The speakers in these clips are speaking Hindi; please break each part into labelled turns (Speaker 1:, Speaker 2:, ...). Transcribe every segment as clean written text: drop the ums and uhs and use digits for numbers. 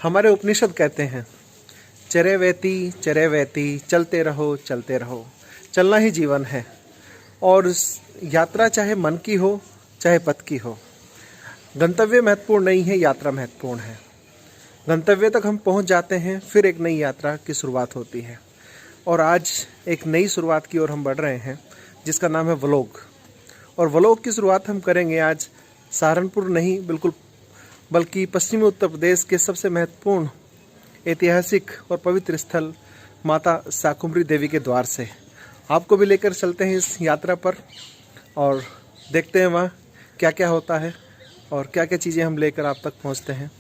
Speaker 1: हमारे उपनिषद कहते हैं, चरे वैती चलते रहो चलते रहो। चलना ही जीवन है और यात्रा चाहे मन की हो चाहे पथ की हो, गंतव्य महत्वपूर्ण नहीं है, यात्रा महत्वपूर्ण है। गंतव्य तक हम पहुंच जाते हैं, फिर एक नई यात्रा की शुरुआत होती है। और आज एक नई शुरुआत की ओर हम बढ़ रहे हैं जिसका नाम है व्लॉग। और व्लॉग की शुरुआत हम करेंगे आज सहारनपुर नहीं बल्कि पश्चिमी उत्तर प्रदेश के सबसे महत्वपूर्ण ऐतिहासिक और पवित्र स्थल माता शाकुंभरी देवी के द्वार से। आपको भी लेकर चलते हैं इस यात्रा पर और देखते हैं वहाँ क्या क्या होता है और क्या क्या चीज़ें हम लेकर आप तक पहुँचते हैं।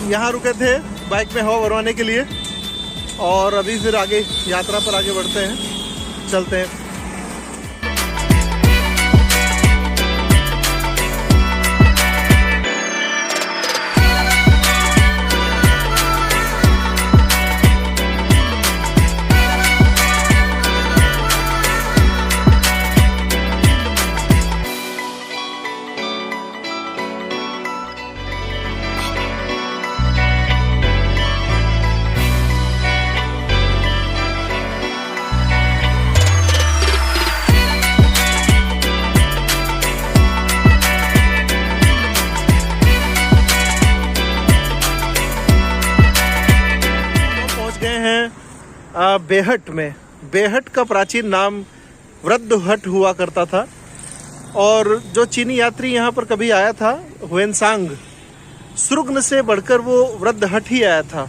Speaker 1: यहाँ रुके थे बाइक में हवा भरवाने के लिए और अभी फिर आगे यात्रा पर आगे बढ़ते हैं, चलते हैं। बेहट में, बेहट का प्राचीन नाम वृद्धहट हुआ करता था और जो चीनी यात्री यहाँ पर कभी आया था हुएनसांग, सुरुग्न से बढ़कर वो वृद्धहट ही आया था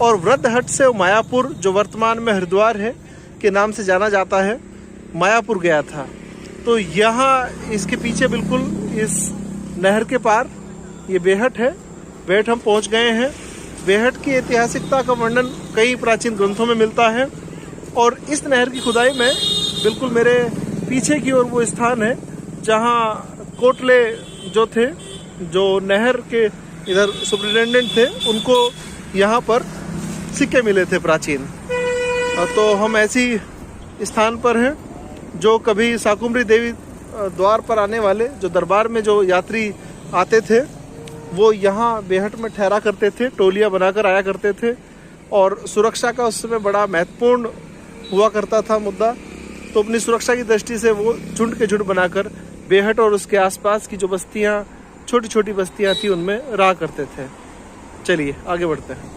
Speaker 1: और वृद्धहट से मायापुर, जो वर्तमान में हरिद्वार है के नाम से जाना जाता है, मायापुर गया था। तो यहाँ इसके पीछे बिल्कुल इस नहर के पार ये बेहट है। बेहट हम पहुँच गए हैं। बेहट की ऐतिहासिकता का वर्णन कई प्राचीन ग्रंथों में मिलता है और इस नहर की खुदाई में बिल्कुल मेरे पीछे की ओर वो स्थान है जहाँ कोटले जो थे, जो नहर के इधर सुपरिटेंडेंट थे, उनको यहाँ पर सिक्के मिले थे प्राचीन। तो हम ऐसी स्थान पर हैं जो कभी शाकुंभरी देवी द्वार पर आने वाले, जो दरबार में जो यात्री आते थे, वो यहाँ बेहट में ठहरा करते थे, टोलियाँ बनाकर आया करते थे और सुरक्षा का उस समय बड़ा महत्वपूर्ण हुआ करता था मुद्दा। तो अपनी सुरक्षा की दृष्टि से वो झुंड के झुंड बनाकर बेहट और उसके आसपास की जो बस्तियाँ, छोटी छोटी बस्तियाँ थी, उनमें रहा करते थे। चलिए आगे बढ़ते हैं।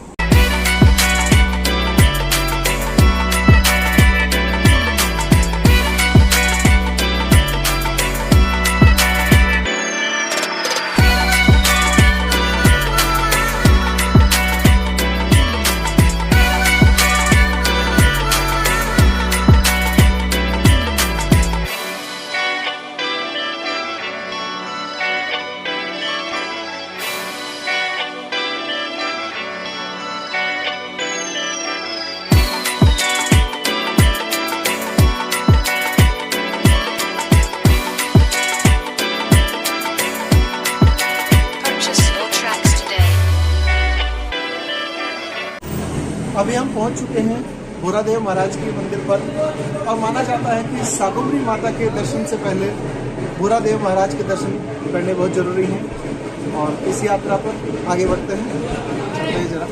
Speaker 1: अभी हम पहुंच चुके हैं भूरादेव महाराज के मंदिर पर और माना जाता है कि शाकुंभरी माता के दर्शन से पहले भूरादेव महाराज के दर्शन करने बहुत जरूरी हैं। और इस यात्रा पर आगे बढ़ते हैं। बताइए जरा।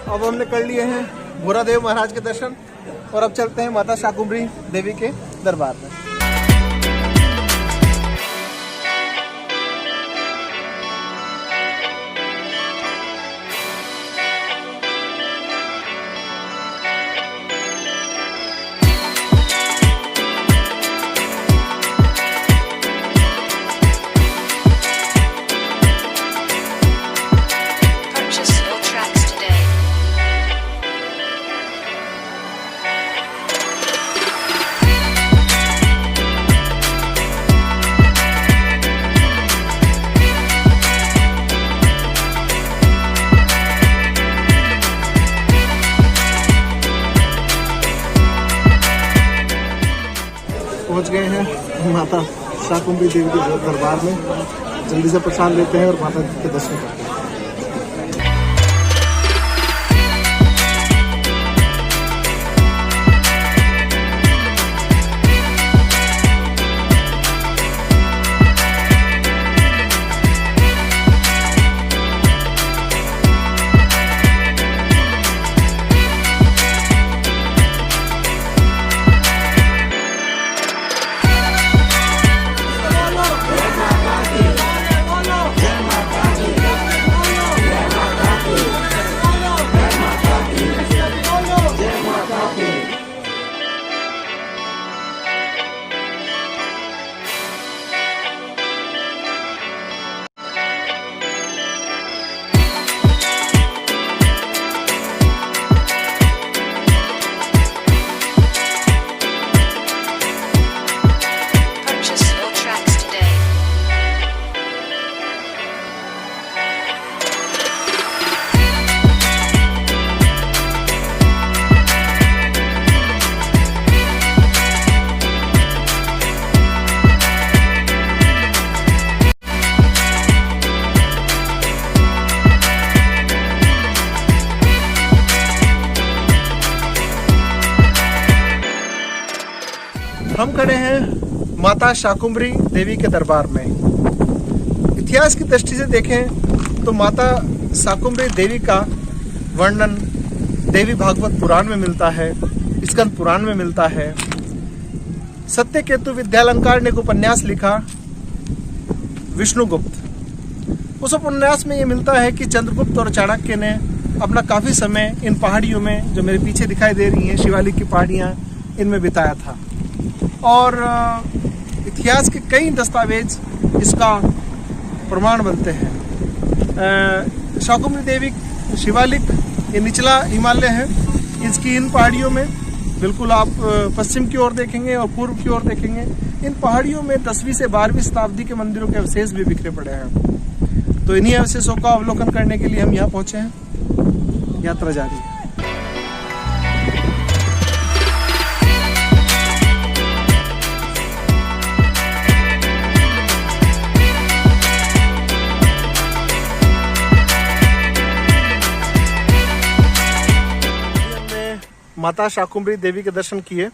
Speaker 1: अब हमने कर लिए हैं भोरादेव महाराज के दर्शन और अब चलते हैं माता शाकुंभरी देवी के दरबार में। पहुंच गए हैं माता शाकुंभरी देवी के दरबार में। जल्दी से प्रसाद लेते हैं और माता जी के दर्शन करते हैं। हम खड़े हैं माता शाकुंभरी देवी के दरबार में। इतिहास की दृष्टि से देखें तो माता शाकुंभरी देवी का वर्णन देवी भागवत पुराण में मिलता है, स्कंद पुराण में मिलता है। सत्यकेतु विद्यालंकार ने एक उपन्यास लिखा विष्णुगुप्त। उस उपन्यास में ये मिलता है कि चंद्रगुप्त और चाणक्य ने अपना काफी समय इन पहाड़ियों में, जो मेरे पीछे दिखाई दे रही हैं शिवालिक की पहाड़ियां, इनमें बिताया था। और इतिहास के कई दस्तावेज इसका प्रमाण बनते हैं। शाकुंभरी देवी शिवालिक ये निचला हिमालय है। इसकी इन पहाड़ियों में बिल्कुल आप पश्चिम की ओर देखेंगे और पूर्व की ओर देखेंगे, इन पहाड़ियों में 10वीं से 12वीं शताब्दी के मंदिरों के अवशेष भी बिखरे पड़े हैं। तो इन्हीं अवशेषों का अवलोकन करने के लिए हम यहाँ पहुंचे हैं। यात्रा जारी है। माता शाकुंभरी देवी के दर्शन किए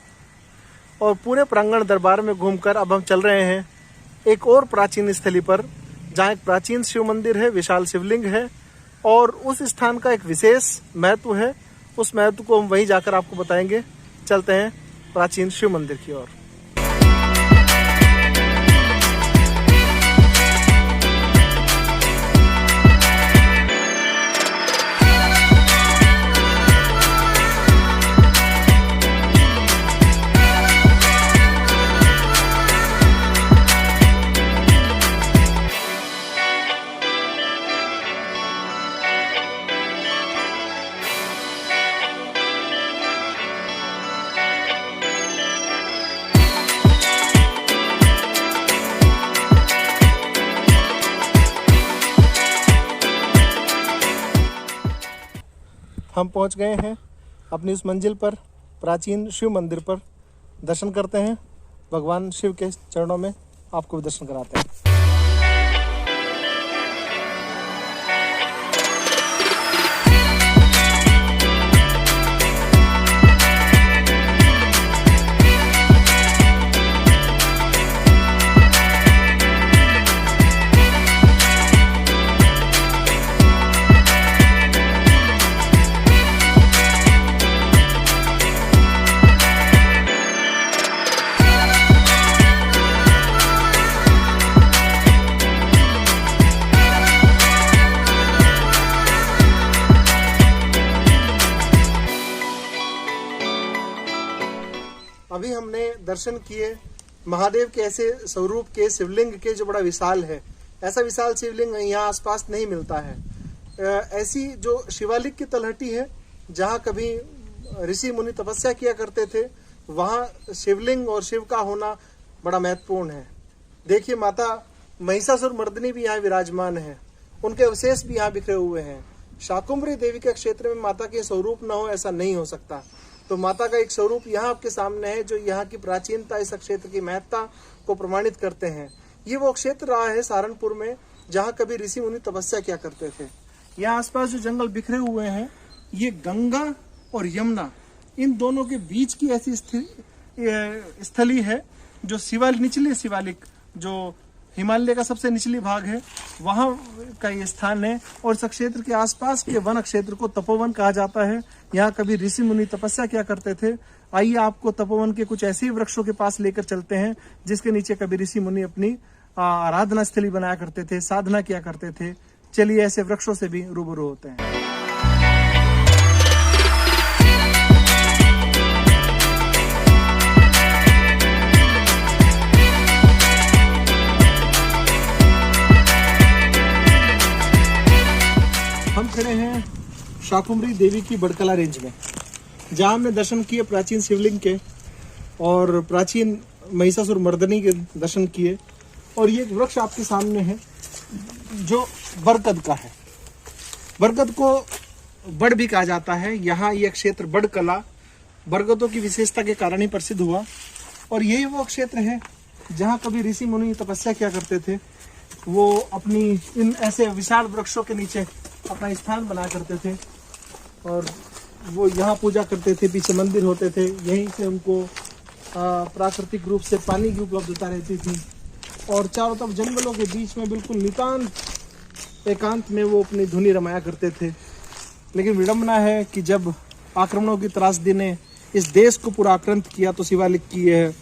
Speaker 1: और पूरे प्रांगण दरबार में घूमकर अब हम चल रहे हैं एक और प्राचीन स्थली पर, जहाँ एक प्राचीन शिव मंदिर है, विशाल शिवलिंग है और उस स्थान का एक विशेष महत्व है। उस महत्व को हम वहीं जाकर आपको बताएंगे। चलते हैं प्राचीन शिव मंदिर की ओर। हम पहुंच गए हैं अपनी उस मंजिल पर, प्राचीन शिव मंदिर पर। दर्शन करते हैं, भगवान शिव के चरणों में आपको भी दर्शन कराते हैं। अभी हमने दर्शन किए महादेव के ऐसे स्वरूप के शिवलिंग के, जो बड़ा विशाल है। ऐसा विशाल शिवलिंग यहाँ आसपास नहीं मिलता है। ऐसी जो शिवालिक की तलहटी है, जहाँ कभी ऋषि मुनि तपस्या किया करते थे, वहाँ शिवलिंग और शिव का होना बड़ा महत्वपूर्ण है। देखिए, माता महिषासुर मर्दिनी भी यहाँ विराजमान है, उनके अवशेष भी यहाँ बिखरे हुए हैं। शाकुंभरी देवी के क्षेत्र में माता के स्वरूप न हो, ऐसा नहीं हो सकता। तो माता का एक स्वरूप यहाँ आपके सामने है, जो यहाँ की प्राचीनता, इस क्षेत्र की महत्ता को प्रमाणित करते हैं। ये वो क्षेत्र रहा है सहारनपुर में, जहाँ कभी ऋषि मुनि तपस्या किया करते थे। यहाँ आसपास जो जंगल बिखरे हुए हैं, ये गंगा और यमुना, इन दोनों के बीच की ऐसी स्थली है, जो निचले शिवालिक, जो हिमालय का सबसे निचली भाग है, वहाँ का ये स्थान है। और इस क्षेत्र के आसपास के वन क्षेत्र को तपोवन कहा जाता है। यहाँ कभी ऋषि मुनि तपस्या किया करते थे। आइए आपको तपोवन के कुछ ऐसे ही वृक्षों के पास लेकर चलते हैं, जिसके नीचे कभी ऋषि मुनि अपनी आराधना स्थली बनाया करते थे, साधना किया करते थे। चलिए ऐसे वृक्षों से भी रूबरू होते हैं। हम खड़े हैं शाकुंभरी देवी की बड़कला रेंज में, जहाँ हमने दर्शन किए प्राचीन शिवलिंग के और प्राचीन महिषासुर मर्दिनी के दर्शन किए। और ये एक वृक्ष आपके सामने है, जो बरगद का है। बरगद को बड़ भी कहा जाता है। यहाँ ये क्षेत्र बड़कला बरगदों की विशेषता के कारण ही प्रसिद्ध हुआ। और यही वो क्षेत्र है जहाँ कभी ऋषि मुनि तपस्या किया करते थे। वो अपनी इन ऐसे विशाल वृक्षों के नीचे अपना स्थान बना करते थे और वो यहाँ पूजा करते थे। पीछे मंदिर होते थे, यहीं से उनको प्राकृतिक रूप से पानी की उपलब्धता रहती थी। और चारों तरफ जंगलों के बीच में बिल्कुल नितांत एकांत में वो अपनी धुनी रमाया करते थे। लेकिन विडंबना है कि जब आक्रमणों की त्रासदी ने इस देश को पूरा आक्रांत किया, तो शिवालिक की यह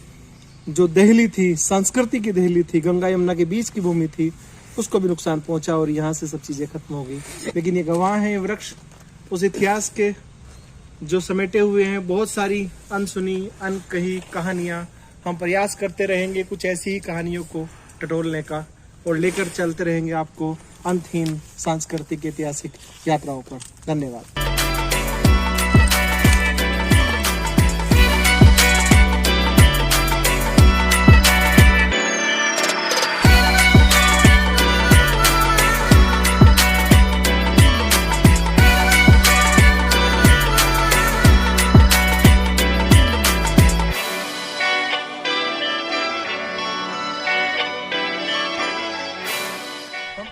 Speaker 1: जो दहली थी, संस्कृति की दहली थी, गंगा यमुना के बीच की भूमि थी, उसको भी नुकसान पहुंचा और यहाँ से सब चीजें खत्म हो गई। लेकिन ये गवाह हैं, ये वृक्ष उस इतिहास के जो समेटे हुए हैं। बहुत सारी अनसुनी अनकही कहानियां हम प्रयास करते रहेंगे कुछ ऐसी ही कहानियों को टटोलने का, और लेकर चलते रहेंगे आपको अंतहीन सांस्कृतिक ऐतिहासिक यात्राओं पर। धन्यवाद।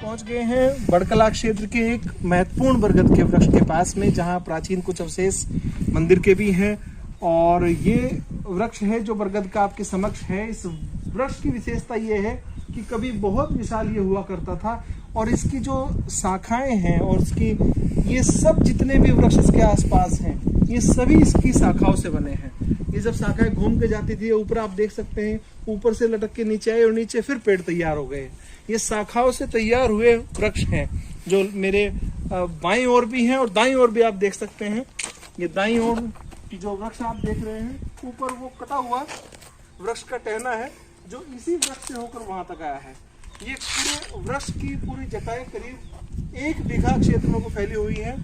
Speaker 1: पहुंच गए हैं बड़कला क्षेत्र के एक महत्वपूर्ण बरगद के वृक्ष के पास में, जहां प्राचीन कुछ अवशेष मंदिर के भी हैं। और ये वृक्ष है जो बरगद का आपके समक्ष है। इस वृक्ष की विशेषता ये है कि कभी बहुत विशाल ये हुआ करता था और इसकी जो शाखाएं हैं और इसकी ये सब जितने भी वृक्ष इसके आसपास हैं, ये सभी इसकी शाखाओं से बने हैं। ये जब शाखाएं घूम के जाती थी, ऊपर आप देख सकते हैं, ऊपर से लटक के नीचे आए और नीचे फिर पेड़ तैयार हो गए। ये शाखाओं से तैयार हुए वृक्ष हैं, जो मेरे बाईं ओर भी हैं और दाईं ओर भी आप देख सकते हैं। ये दाईं ओर जो वृक्ष आप देख रहे हैं, ऊपर वो कटा हुआ वृक्ष का टहना है, जो इसी वृक्ष से होकर वहां तक आया है। ये पूरे वृक्ष की पूरी जटाएं करीब 1 बीघा क्षेत्र में को फैली हुई है।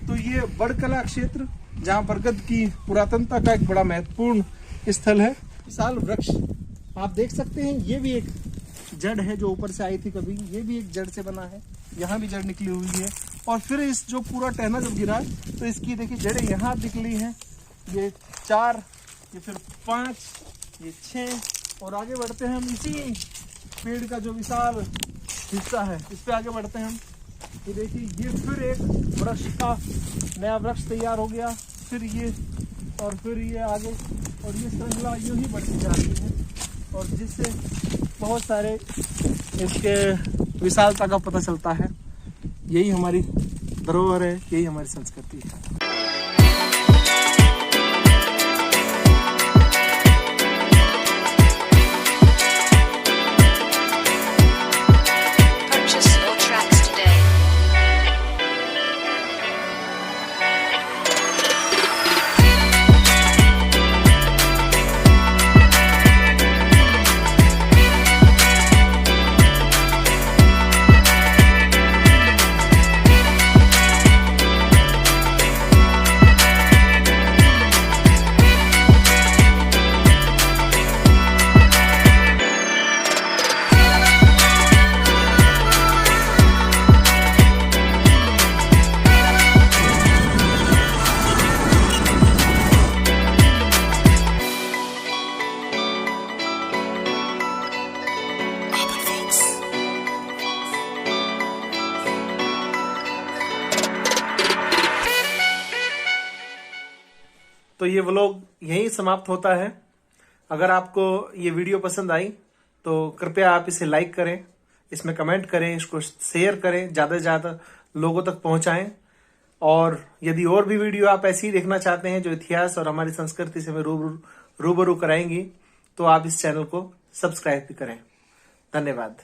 Speaker 1: तो ये बड़कला क्षेत्र, जहाँ बरगद की पुरातनता का एक बड़ा महत्वपूर्ण स्थल है। विशाल वृक्ष आप देख सकते हैं, ये भी एक जड़ है जो ऊपर से आई थी कभी, ये भी एक जड़ से बना है, यहाँ भी जड़ निकली हुई है। और फिर इस जो पूरा टहना जब गिरा तो इसकी देखिए जड़ें यहाँ निकली हैं, ये 4, ये फिर 5, ये 6 और आगे बढ़ते हैं हम इसी पेड़ का जो विशाल हिस्सा है, इस पे आगे बढ़ते हैं हम। ये देखिए, ये फिर एक वृक्ष का नया वृक्ष तैयार हो गया, फिर ये और फिर ये आगे, और ये श्रृंखला यूं ही बढ़ती जा रही है, और जिससे बहुत सारे इसके विशालता का पता चलता है। यही हमारी धरोहर है, यही हमारी संस्कृति है। तो ये व्लॉग यहीं समाप्त होता है। अगर आपको ये वीडियो पसंद आई तो कृपया आप इसे लाइक करें, इसमें कमेंट करें, इसको शेयर करें, ज़्यादा से ज़्यादा लोगों तक पहुंचाएं। और यदि और भी वीडियो आप ऐसे ही देखना चाहते हैं जो इतिहास और हमारी संस्कृति से हमें रूबरू कराएंगी, तो आप इस चैनल को सब्सक्राइब भी करें। धन्यवाद।